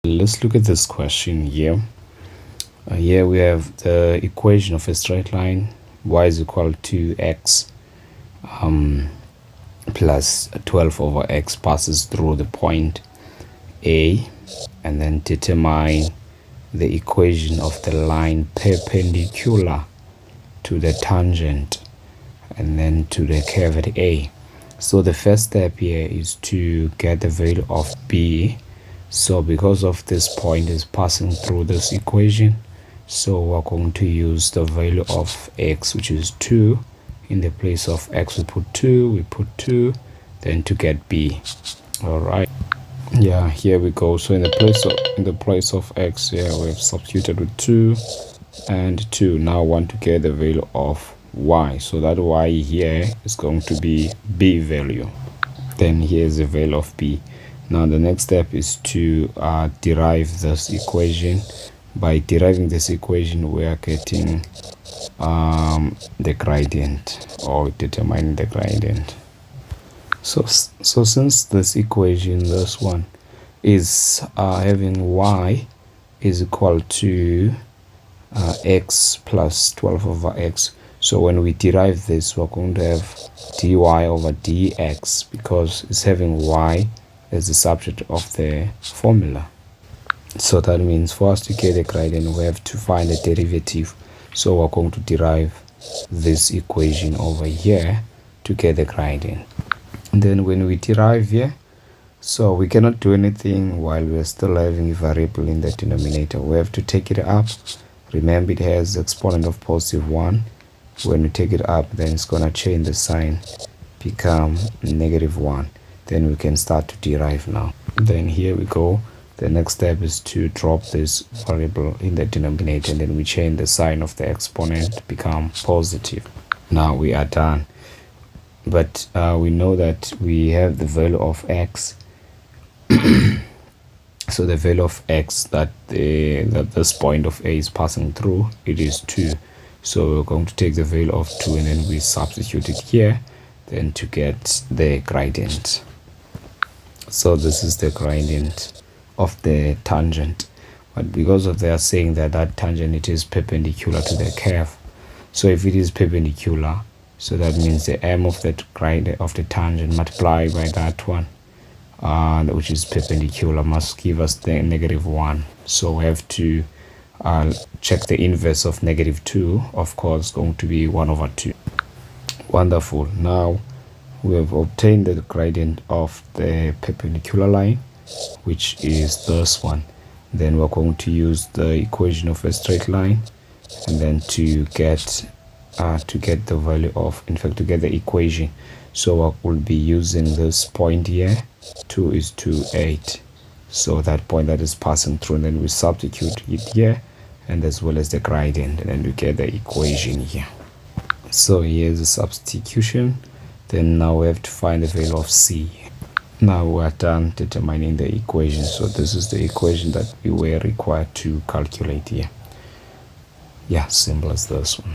Let's look at this question here. Here we have the equation of a straight line. Y is equal to x plus 12 over x passes through the point A, and then determine the equation of the line perpendicular to the tangent and then to the curve at A. So the first step here is to get the value of B. So because of this point is passing through this equation, so we're going to use the value of x, which is 2. In the place of x we put 2, we put 2, then to get B. All right, yeah, here we go. So in the place of x here, we have substituted with 2 and 2. Now I want to get the value of y, so that y here is going to be B value. Then here's the value of B. Now the next step is to derive this equation. By deriving this equation, we are getting the gradient, or determining the gradient. So since this equation, this one, is having y is equal to x plus 12 over x, so when we derive this, we're going to have dy over dx, because it's having y as the subject of the formula. So that means for us to get the gradient, we have to find the derivative. So we're going to derive this equation over here to get the gradient. And then when we derive here, so we cannot do anything while we're still having a variable in the denominator. We have to take it up. Remember, it has the exponent of positive 1. When we take it up, then it's going to change the sign, become negative 1. Then we can start to derive now. Then here we go. The next step is to drop this variable in the denominator, and then we change the sign of the exponent to become positive. Now we are done. But we know that we have the value of x. So the value of x that this point of A is passing through, it is 2. So we're going to take the value of 2 and then we substitute it here, then to get the gradient. So this is the gradient of the tangent, but because of they are saying that tangent, it is perpendicular to the curve. So if it is perpendicular, so that means the m of that gradient of the tangent multiplied by that one, which is perpendicular, must give us the negative 1. So we have to check the inverse of negative 2. Of course, going to be 1 over 2. Wonderful. Now we have obtained the gradient of the perpendicular line, which is this one. Then we're going to use the equation of a straight line, and then to get the value of, in fact, to get the equation. So I will be using this point here. 2 is to 8. So that point that is passing through, and then we substitute it here, and as well as the gradient, and then we get the equation here. So here's the substitution. Then now we have to find the value of c. Now we are done determining the equation. So this is the equation that we were required to calculate here. Yeah, simple as this one.